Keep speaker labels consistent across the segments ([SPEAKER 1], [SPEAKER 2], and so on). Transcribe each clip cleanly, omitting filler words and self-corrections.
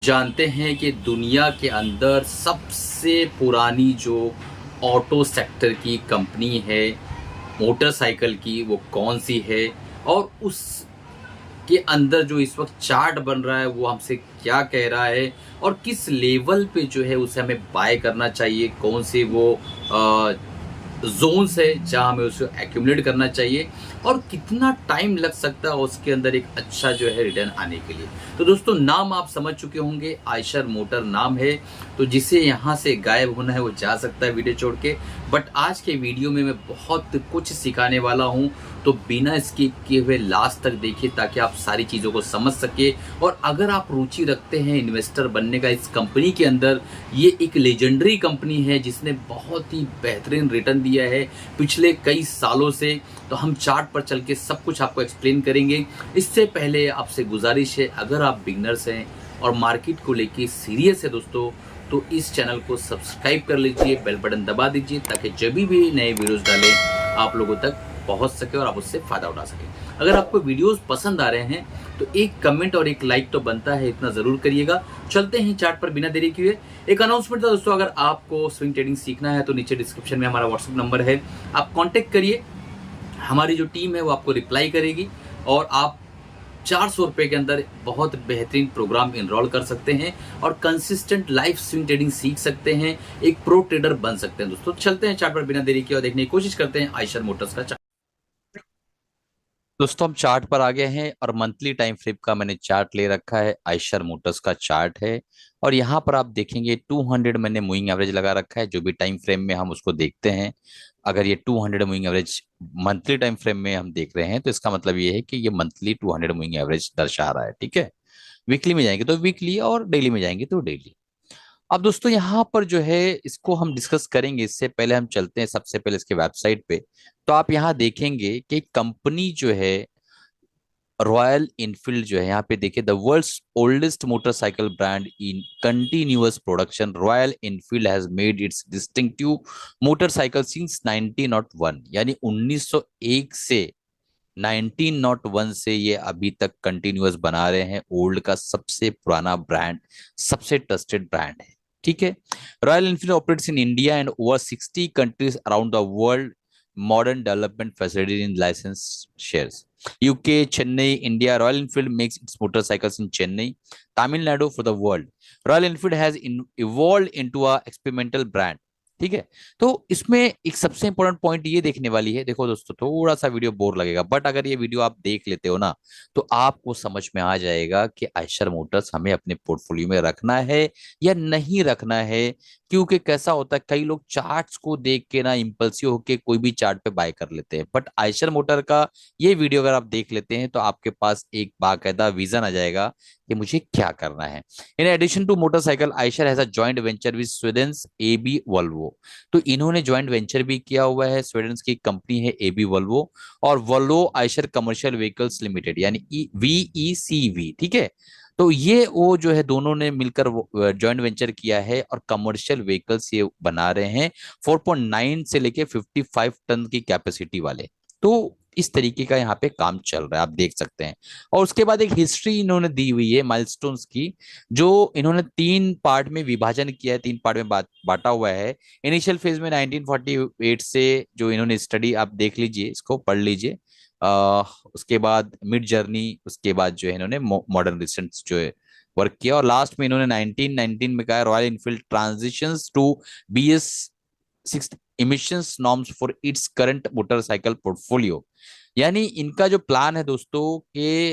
[SPEAKER 1] जानते हैं कि दुनिया के अंदर सबसे पुरानी जो ऑटो सेक्टर की कंपनी है मोटरसाइकिल की वो कौन सी है और उस के अंदर जो इस वक्त चार्ट बन रहा है वो हमसे क्या कह रहा है और किस लेवल पे जो है उसे हमें बाय करना चाहिए, कौन से वो जोन्स है जहां हमें उसको एक्यूमुलेट करना चाहिए और कितना टाइम लग सकता है उसके अंदर एक अच्छा जो है रिटर्न आने के लिए। तो दोस्तों नाम आप समझ चुके होंगे, आयशर मोटर नाम है। तो जिसे यहाँ से गायब होना है वो जा सकता है वीडियो छोड़ के। बट आज के वीडियो में मैं बहुत कुछ सिखाने वाला हूँ, तो बिना स्किप किए हुए लास्ट तक देखिए ताकि आप सारी चीज़ों को समझ सके। और अगर आप रुचि रखते हैं इन्वेस्टर बनने का इस कंपनी के अंदर, ये एक लेजेंडरी कंपनी है जिसने बहुत ही बेहतरीन रिटर्न दिया है पिछले कई सालों से। तो हम चार्ट पर चल के सब कुछ आपको एक्सप्लेन करेंगे। इससे पहले आपसे गुजारिश है, अगर आप बिगनर्स हैं और मार्केट को लेके सीरियस है दोस्तों, तो इस चैनल को सब्सक्राइब कर लीजिए, बेल बटन दबा दीजिए ताकि जब भी नए वीडियोस डालें आप लोगों तक पहुंच सके और आप उससे फायदा उठा सकें। अगर आपको वीडियोस पसंद आ रहे हैं तो एक कमेंट और एक लाइक तो बनता है, इतना जरूर करिएगा। चलते हैं चार्ट पर बिना देरी किए। एक अनाउंसमेंट था दोस्तों, अगर आपको स्विंग ट्रेडिंग सीखना है तो नीचे डिस्क्रिप्शन में हमारा व्हाट्सएप नंबर है, आप कांटेक्ट करिए। हमारी जो टीम है वो आपको रिप्लाई करेगी और आप 400 रुपए के अंदर बहुत बेहतरीन प्रोग्राम इनरोल कर सकते हैं और कंसिस्टेंट लाइफ स्विंग ट्रेडिंग सीख सकते हैं, एक प्रो ट्रेडर बन सकते हैं। दोस्तों चलते हैं चार्ट पर बिना देरी किए और देखने की कोशिश करते हैं आयशर मोटर्स का चार्ट। दोस्तों हम चार्ट पर आ गए हैं और मंथली टाइम फ्रेम का मैंने चार्ट ले रखा है, आयशर मोटर्स का चार्ट है। और यहाँ पर आप देखेंगे 200 मैंने मूविंग एवरेज लगा रखा है, जो भी टाइम फ्रेम में हम उसको देखते हैं। अगर ये 200 moving average monthly time frame में हम देख रहे हैं तो इसका मतलब ये है कि ये मंथली 200 मूविंग एवरेज दर्शा रहा है, ठीक है। वीकली में जाएंगे तो वीकली और डेली में जाएंगे तो डेली। अब दोस्तों यहाँ पर जो है इसको हम डिस्कस करेंगे, इससे पहले हम चलते हैं सबसे पहले इसके वेबसाइट पे। तो आप यहाँ देखेंगे कि कंपनी जो है रॉयल इनफील्ड जो है, यहाँ पे देखिए the world's oldest motorcycle brand in continuous production, Royal Enfield has made its distinctive motorcycle since 1901, यानी 1901 से 1901 से ये अभी तक कंटिन्यूअस बना रहे हैं। ओल्ड का सबसे पुराना ब्रांड, सबसे ट्रस्टेड ब्रांड है, ठीक है। Royal Enfield operates in India and over 60 countries around the world, modern development facility in licensed shares. UK, Chennai, India. Royal Enfield makes its motorcycles in Chennai, Tamil Nadu for the world. Royal Enfield has evolved into a experimental brand. ठीक है। तो इसमें एक सबसे important point ये देखने वाली है, देखो दोस्तों थोड़ा सा वीडियो बोर लगेगा बट अगर ये वीडियो आप देख लेते हो ना तो आपको समझ में आ जाएगा कि आयशर मोटर्स हमें अपने पोर्टफोलियो में रखना है या नहीं रखना है। क्योंकि कैसा होता है, कई लोग चार्ट्स को देख के ना इम्पल्सिव होके कोई भी चार्ट पे बाय कर लेते हैं, बट आयशर मोटर का ये वीडियो अगर आप देख लेते हैं तो आपके पास एक बाकायदा विजन आ जाएगा कि मुझे क्या करना है। In addition to motorcycle, Eicher has a joint venture with Sweden's AB Volvo. तो इन्होंने जॉइंट वेंचर भी किया हुआ है, स्वीडन की कंपनी है एबी वोल्वो और Volvo Eicher commercial vehicles limited यानी वीईसीवी, ठीक है। तो ये वो जो है दोनों ने मिलकर जॉइंट वेंचर किया है और कमर्शियल व्हीकल्स ये बना रहे हैं 4.9 से लेके 55 टन की कैपेसिटी वाले। तो इस तरीके का यहाँ पे काम चल रहा है, आप देख सकते हैं। और उसके बाद एक हिस्ट्री इन्होंने दी हुई है माइलस्टोन्स की, जो इन्होंने 3 पार्ट में विभाजन किया है, 3 पार्ट में बांटा हुआ है। इनिशियल फेज में 1948 से जो इन्होंने स्टडी, आप देख लीजिए, इसको पढ़ लीजिए। उसके बाद मिड जर्नी, उसके बाद जो है इन्होंने मॉडर्न रिसेंट जो है वर्क किया और लास्ट में इन्होंने 1919 में कहा Royal Enfield transitions to BS 6 emissions norms for its current motorcycle portfolio. यानी इनका जो प्लान है दोस्तों कि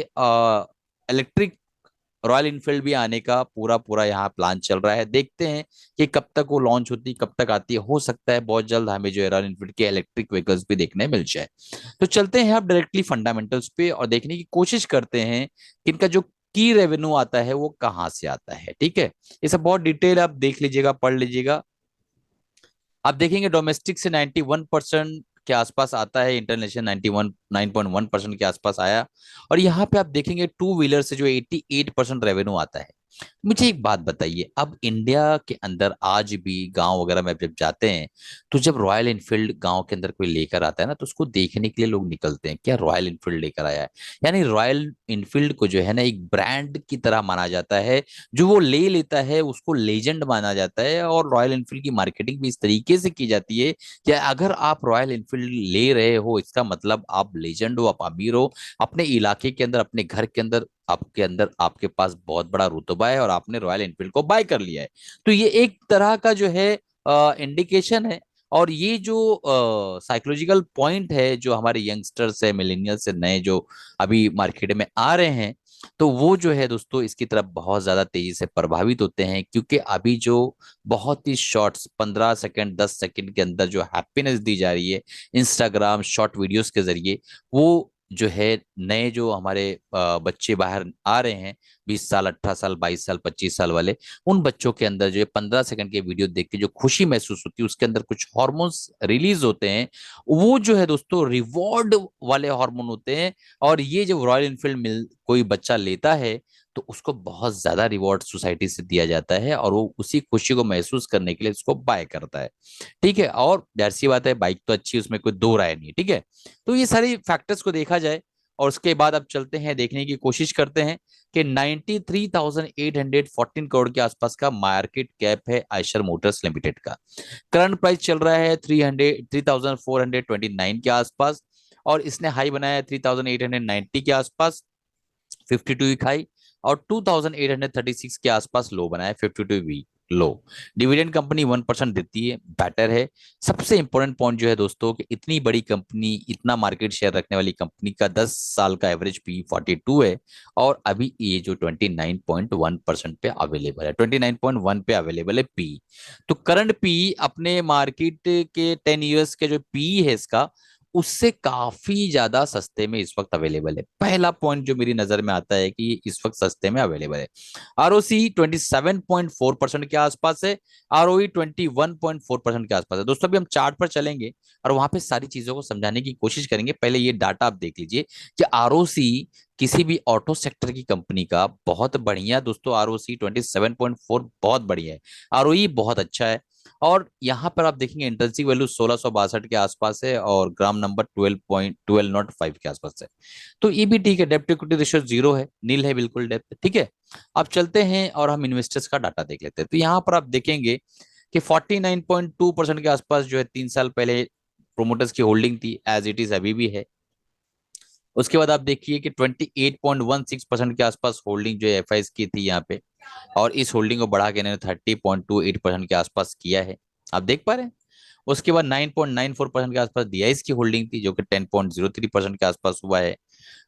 [SPEAKER 1] इलेक्ट्रिक रॉयल इनफील्ड भी आने का पूरा पूरा यहाँ प्लान चल रहा है। देखते हैं कि कब तक वो लॉन्च होती, कब तक आती है। हो सकता है बहुत जल्द हमें जो है रॉयल इनफील्ड के इलेक्ट्रिक व्हीकल्स भी देखने मिल जाए। तो चलते हैं आप डायरेक्टली फंडामेंटल्स पे और देखने की कोशिश करते हैं कि इनका जो की रेवेन्यू आता है वो कहाँ से आता है, ठीक है। ये सब बहुत डिटेल आप देख लीजिएगा, पढ़ लीजिएगा। आप देखेंगे डोमेस्टिक से 91% के आसपास आता है, इंटरनेशनल 9.1% के आसपास आया। और यहाँ पे आप देखेंगे टू व्हीलर से जो 88% रेवेन्यू आता है। मुझे एक बात बताइए, अब इंडिया के अंदर आज भी गांव वगैरह में जब जाते हैं, तो जब रॉयल इनफील्ड गांव के अंदर कोई लेकर आता है ना, तो उसको देखने के लिए लोग निकलते हैं, क्या रॉयल इनफील्ड लेकर आया है। यानी रॉयल इनफील्ड को जो है ना एक ब्रांड की तरह माना जाता है। जो वो ले लेता है उसको लेजेंड माना जाता है, और रॉयल इनफील्ड की मार्केटिंग भी इस तरीके से की जाती है कि अगर आप रॉयल इनफील्ड ले रहे हो, इसका मतलब आप लेजेंड हो, आप अमीर हो, अपने इलाके के अंदर, अपने घर के अंदर, आपके अंदर, आपके पास बहुत बड़ा रुतबा है और आपने रॉयल एनफील्ड को बाय कर लिया है। तो ये एक तरह का जो है इंडिकेशन है। और ये जो साइकोलॉजिकल पॉइंट है, जो हमारे यंगस्टर्स है, मिलेनियल्स से नए जो अभी मार्केट में आ रहे हैं, तो वो जो है दोस्तों इसकी तरफ बहुत ज्यादा तेजी से प्रभावित होते हैं, क्योंकि अभी जो बहुत ही शॉर्ट्स 15 सेकंड 10 सेकंड के अंदर जो हैप्पीनेस दी जा रही है इंस्टाग्राम शॉर्ट वीडियोस के जरिए, वो जो है नए जो हमारे बच्चे बाहर आ रहे हैं, 20 साल 18 साल 22 साल 25 साल वाले, उन बच्चों के अंदर जो है 15 सेकंड के वीडियो देख के जो खुशी महसूस होती है, उसके अंदर कुछ हॉर्मोन्स रिलीज होते हैं। वो जो है दोस्तों रिवॉर्ड वाले हार्मोन होते हैं। और ये जब रॉयल इनफील्ड मिल कोई बच्चा लेता है, तो उसको बहुत ज्यादा रिवॉर्ड सोसाइटी से दिया जाता है, और वो उसी खुशी को महसूस करने के लिए उसको बाय करता है। ठीक है, और जाहिर सी बात है बाइक तो अच्छी है, उसमें कोई दो राय नहीं है। ठीक है, तो ये सारी फैक्टर्स को देखा जाए, और उसके बाद अब चलते हैं, देखने की कोशिश करते हैं कि 93,814 करोड़ के आसपास का मार्केट कैप है आयशर मोटर्स लिमिटेड का। करंट प्राइस चल रहा है 3,429 के आसपास, और इसने हाई बनाया है 3,890 के आसपास, 52 वीक हाई, और 2,836 के आसपास लो बनाया, 52 वीक लो। डिविडेंड कंपनी 1% देती है, बेटर है। सबसे इंपॉर्टेंट पॉइंट जो है दोस्तों कि इतनी बड़ी कंपनी, इतना मार्केट शेयर रखने वाली कंपनी का 10 साल का एवरेज पी 42 है, और अभी ये जो 29.1% पे अवेलेबल है, 29.1 पे अवेलेबल है पी। तो करंट पी अपने मार्केट के 10 ईयर्स के जो पी है इसका, उससे काफी ज्यादा सस्ते में इस वक्त अवेलेबल है। पहला पॉइंट जो मेरी नजर में आता है कि इस वक्त सस्ते में अवेलेबल है। आरओसी 27.4% के आसपास है, आरओई 21.4% के आसपास है। दोस्तों अभी हम चार्ट पर चलेंगे और वहां पे सारी चीजों को समझाने की कोशिश करेंगे। पहले ये डाटा आप देख लीजिए कि आरओसी किसी भी ऑटो सेक्टर की कंपनी का बहुत बढ़िया दोस्तों, आरओसी 27.4 बहुत बढ़िया है, आरओई बहुत अच्छा है। और यहाँ पर आप देखेंगे इंट्रिंसिक वैल्यू 1662 के आसपास है, और ग्राम नंबर 12.1205 के आसपास है। तो ये भी ठीक है, डेप्ट इक्विटी रेशियो जीरो है, नील है बिल्कुल डेप्ट। ठीक है, अब चलते हैं और हम इन्वेस्टर्स का डाटा देख लेते हैं। तो यहाँ पर आप देखेंगे कि 49.2% के आसपास जो है 3 साल पहले प्रोमोटर्स की होल्डिंग थी, एज इट इज अभी भी है। उसके बाद आप देखिए कि 28.16% के आसपास होल्डिंग जो है एफ की थी यहाँ पे, और इस होल्डिंग को बढ़ा के इन्होंने 30.28% के आसपास किया है, आप देख पा रहे हैं। उसके बाद 9.94% के आसपास डीआईएस की होल्डिंग थी, जो कि 10.03% के आसपास हुआ है।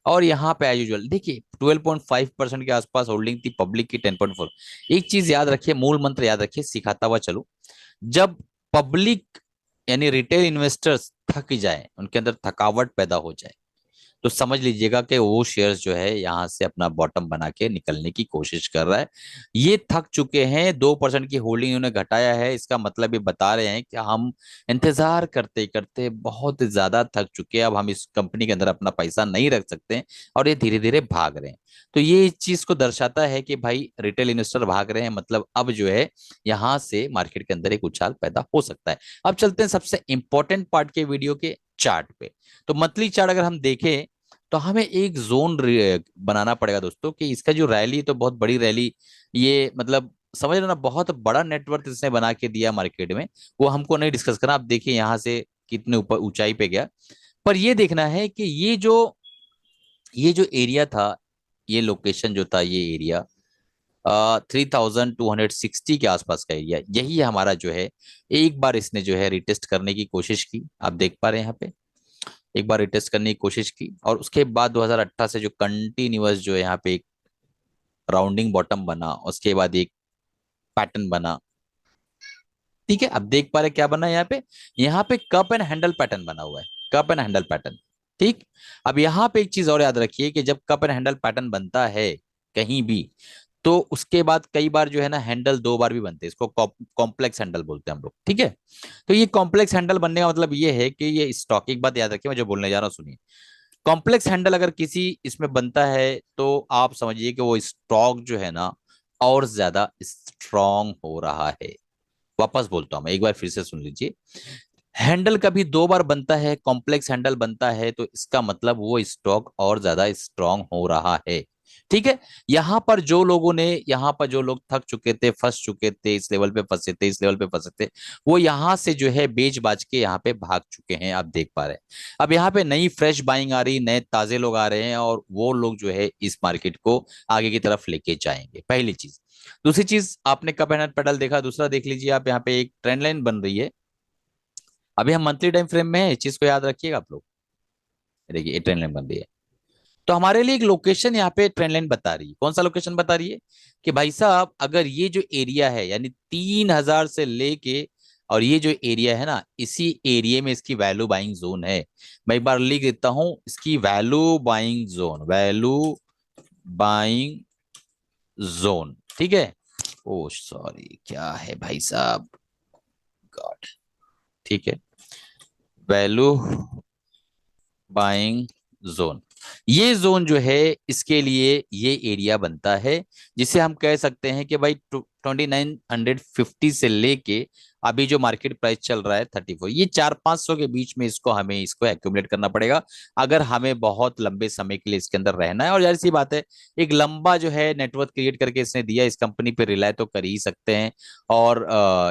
[SPEAKER 1] और यहाँ पे एज यूजुअल देखिए 12.5% के आसपास होल्डिंग थी पब्लिक की, 10.4। एक चीज याद रखिए, मूल मंत्र याद रखिए, सिखाता हुआ चलो, जब पब्लिक यानी रिटेल इन्वेस्टर्स थक जाए, उनके अंदर थकावट पैदा हो जाए, तो समझ लीजिएगा कि वो शेयर्स जो है यहाँ से अपना बॉटम बना के निकलने की कोशिश कर रहा है। ये थक चुके हैं, 2% की होल्डिंग उन्होंने घटाया है, इसका मतलब ये बता रहे हैं कि हम इंतजार करते करते बहुत ज्यादा थक चुके हैं, अब हम इस कंपनी के अंदर अपना पैसा नहीं रख सकते, और ये धीरे धीरे भाग रहे हैं। तो ये इस चीज को दर्शाता है कि भाई रिटेल इन्वेस्टर भाग रहे हैं, मतलब अब जो है यहाँ से मार्केट के अंदर एक उछाल पैदा हो सकता है। अब चलते हैं सबसे इंपॉर्टेंट पार्ट के वीडियो के चार्ट पे। तो मंथली चार्ट अगर हम देखें, तो हमें एक जोन बनाना पड़ेगा दोस्तों, कि इसका जो रैली तो बहुत बड़ी रैली, ये मतलब समझ रहे हो ना, बहुत बड़ा नेटवर्क इसने बना के दिया मार्केट में। वो हमको नहीं डिस्कस करना, आप देखिए यहाँ से कितने ऊपर ऊंचाई पे गया। पर ये देखना है कि ये जो एरिया था, ये लोकेशन जो था, ये एरिया 3260 के आसपास का एरिया, यही हमारा जो है, एक बार इसने जो है रिटेस्ट करने की कोशिश की, आप देख पा रहे हैं यहाँ पे, एक बार रिटेस्ट करने की कोशिश की, और उसके बाद 2018 से जो कंटिन्यूअस जो है यहाँ पे एक राउंडिंग बॉटम बना, उसके बाद एक पैटर्न बना। ठीक है, अब देख पा रहे क्या बना है यहाँ पे कप एंड हैंडल पैटर्न बना हुआ है, कप एंड हैंडल पैटर्न। ठीक, अब यहाँ पे एक चीज और याद रखिए कि जब कप एंड हैंडल पैटर्न बनता है कहीं भी, तो उसके बाद कई बार जो है ना हैंडल दो बार भी बनते हैं, इसको कॉम्प्लेक्स हैंडल बोलते हैं हम लोग। ठीक है, तो ये कॉम्प्लेक्स हैंडल बनने का मतलब ये है कि ये स्टॉक, एक बात याद रखिए मैं जो बोलने जा रहा हूँ सुनिए, कॉम्प्लेक्स हैंडल अगर किसी इसमें बनता है, तो आप समझिए कि वो स्टॉक जो है ना और ज्यादा स्ट्रांग हो रहा है। वापस बोलता हूं मैं, एक बार फिर से सुन लीजिए। हैंडल कभी दो बार बनता है, कॉम्प्लेक्स हैंडल बनता है, तो इसका मतलब वो स्टॉक और ज्यादा स्ट्रांग हो रहा है। ठीक है। यहाँ पर जो लोग थक चुके थे, फंस चुके थे, इस लेवल पे फंसे थे, इस लेवल पे फंसे थे, वो यहाँ से जो है बेच बाज के यहाँ पे भाग चुके हैं, आप देख पा रहे हैं। अब यहाँ पे नई फ्रेश बाइंग आ रही, नए ताजे लोग आ रहे हैं, और वो लोग जो है इस मार्केट को आगे की तरफ लेके जाएंगे, पहली चीज। दूसरी चीज, आपने कप एंड पेडल देखा, दूसरा देख लीजिए आप, यहाँ पे एक ट्रेंड लाइन बन रही है। अभी हम मंथली टाइम फ्रेम में है, इस चीज को याद रखिएगा आप लोग। देखिए ये ट्रेंड लाइन बन रही है, तो हमारे लिए एक लोकेशन यहाँ पे ट्रेंड लाइन बता रही है। कौन सा लोकेशन बता रही है? कि भाई साहब अगर ये जो एरिया है, यानी 3,000 से लेके, और ये जो एरिया है ना, इसी एरिया में इसकी वैल्यू बाइंग जोन है। मैं एक बार लिख देता हूं, इसकी value buying zone, value buying zone. ठीक है। ओ सॉरी, क्या है भाई साहब, गॉड। ठीक है, वैल्यू बाइंग जोन। ये जोन जो है, इसके लिए ये एरिया बनता है, जिसे हम कह सकते हैं कि भाई 2950 से लेके अभी जो मार्केट प्राइस चल रहा है 34, ये 400-500 के बीच में इसको एक्यूमुलेट करना पड़ेगा, अगर हमें बहुत लंबे समय के लिए इसके अंदर रहना है। और यार सी बात है, एक लंबा जो है नेटवर्क क्रिएट करके इसने दिया, इस कंपनी पे रिलाय तो कर ही सकते हैं। और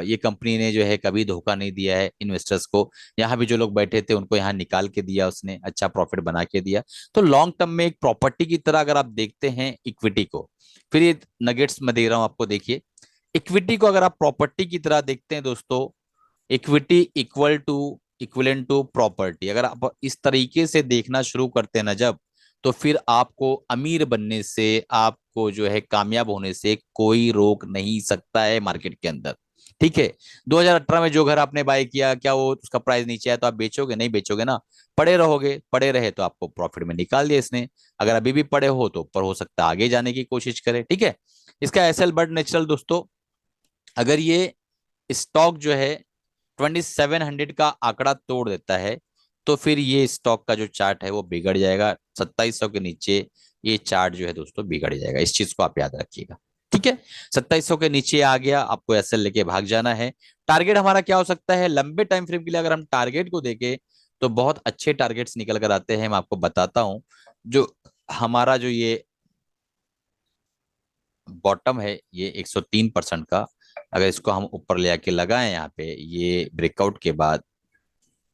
[SPEAKER 1] ये कंपनी ने जो है कभी धोखा नहीं दिया है इन्वेस्टर्स को। यहाँ भी जो लोग बैठे थे उनको यहाँ निकाल के दिया उसने, अच्छा प्रॉफिट बना के दिया। तो लॉन्ग टर्म में एक प्रॉपर्टी की तरह अगर आप देखते हैं इक्विटी को, फिर ये नगेट्स में दे रहा हूं आपको, देखिए। इक्विटी को अगर आप प्रॉपर्टी की तरह देखते हैं दोस्तों, इक्विटी इक्वलेंट टू प्रॉपर्टी, अगर आप इस तरीके से देखना शुरू करते हैं ना जब, तो फिर आपको अमीर बनने से, आपको जो है कामयाब होने से कोई रोक नहीं सकता है मार्केट के अंदर। ठीक है। 2018 में जो घर आपने बाय किया, क्या वो उसका प्राइस नीचे आया तो आप बेचोगे? नहीं बेचोगे ना, पड़े रहोगे। पड़े रहे तो आपको प्रॉफिट में निकाल दिया इसने। अगर अभी भी पड़े हो तो ऊपर हो सकता है आगे जाने की कोशिश करें। ठीक है। इसका एसएल बर्ड नेचुरल दोस्तों, अगर ये स्टॉक जो है 2700 का आंकड़ा तोड़ देता है, तो फिर ये स्टॉक का जो चार्ट है वो बिगड़ जाएगा। 2700 के नीचे ये चार्ट जो है दोस्तों बिगड़ जाएगा, इस चीज को आप याद रखिएगा। ठीक है। 2700 के नीचे आ गया, आपको एसएल लेके भाग जाना है। टारगेट हमारा क्या हो सकता है लंबे टाइम फ्रेम के लिए? अगर हम टारगेट को देखें तो बहुत अच्छे टारगेट्स निकल कर आते हैं, मैं आपको बताता हूं। जो हमारा जो ये बॉटम है, ये 103% का, अगर इसको हम ऊपर ले आके लगाएं यहाँ पे, ये ब्रेकआउट के बाद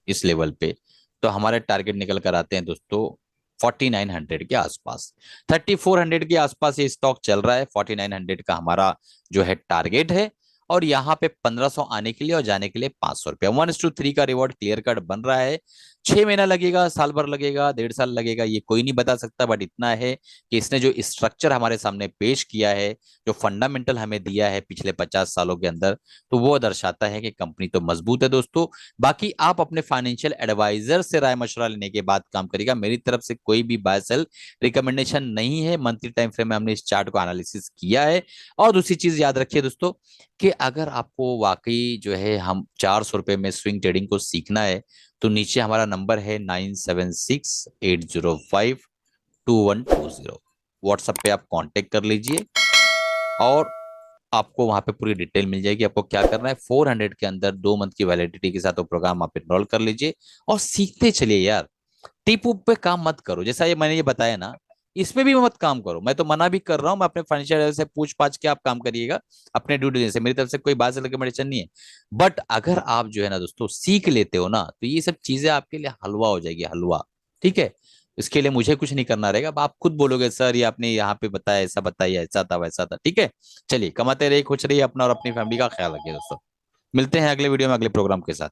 [SPEAKER 1] इस लेवल पे, तो हमारे टारगेट निकल कर आते हैं दोस्तों 4900 के आसपास। 3400 के आसपास ये स्टॉक चल रहा है, 4900 का हमारा जो है टारगेट है। और यहाँ पे 1500 आने के लिए और जाने के लिए 500 रुपया, 1:3 का रिवॉर्ड क्लियर कट बन रहा है। 6 महीना लगेगा, साल भर लगेगा, 1.5 साल लगेगा, ये कोई नहीं बता सकता, बट इतना है कि इसने जो स्ट्रक्चर हमारे सामने पेश किया है, जो फंडामेंटल हमें दिया है पिछले 50 सालों के अंदर, तो वो दर्शाता है कि कंपनी तो मजबूत है दोस्तों। बाकी आप अपने फाइनेंशियल एडवाइजर से राय मशवरा लेने के बाद काम करिएगा, मेरी तरफ से कोई भी बाय सेल रिकमेंडेशन नहीं है। मंथली टाइम फ्रेम में हमने इस चार्ट को एनालिसिस किया है। और दूसरी चीज याद रखिए दोस्तों, कि अगर आपको वाकई जो है हम 400 रुपए में स्विंग ट्रेडिंग को सीखना है, तो नीचे हमारा नंबर है 9768052120। व्हाट्सएप पे आप कांटेक्ट कर लीजिए, और आपको वहां पे पूरी डिटेल मिल जाएगी। आपको क्या करना है, 400 के अंदर 2 मंथ की वैलिडिटी के साथ वो प्रोग्राम आप इनरोल कर लीजिए, और सीखते चलिए यार। टिप उप पे काम मत करो, जैसा ये मैंने ये बताया ना, इसमें भी मत काम करो। मैं तो मना भी कर रहा हूं, मैं अपने फाइनेंशियल एडवाइजर से पूछ पाछ के आप काम करिएगा, अपने ड्यू डिलिजेंस से। मेरी तरफ से कोई बात से रिकमेंडेशन नहीं है। बट अगर आप जो है ना दोस्तों सीख लेते हो ना, तो ये सब चीजें आपके लिए हलवा हो जाएगी, हलवा। ठीक है। इसके लिए मुझे कुछ नहीं करना रहेगा, अब आप खुद बोलोगे सर ये आपने यहाँ पे बताया, ऐसा बताया, ऐसा था वैसा था। ठीक है। चलिए, कमाते रहिए, खुश रहिए, अपना और अपनी फैमिली का ख्याल रखिए दोस्तों। मिलते हैं अगले वीडियो में अगले प्रोग्राम के साथ।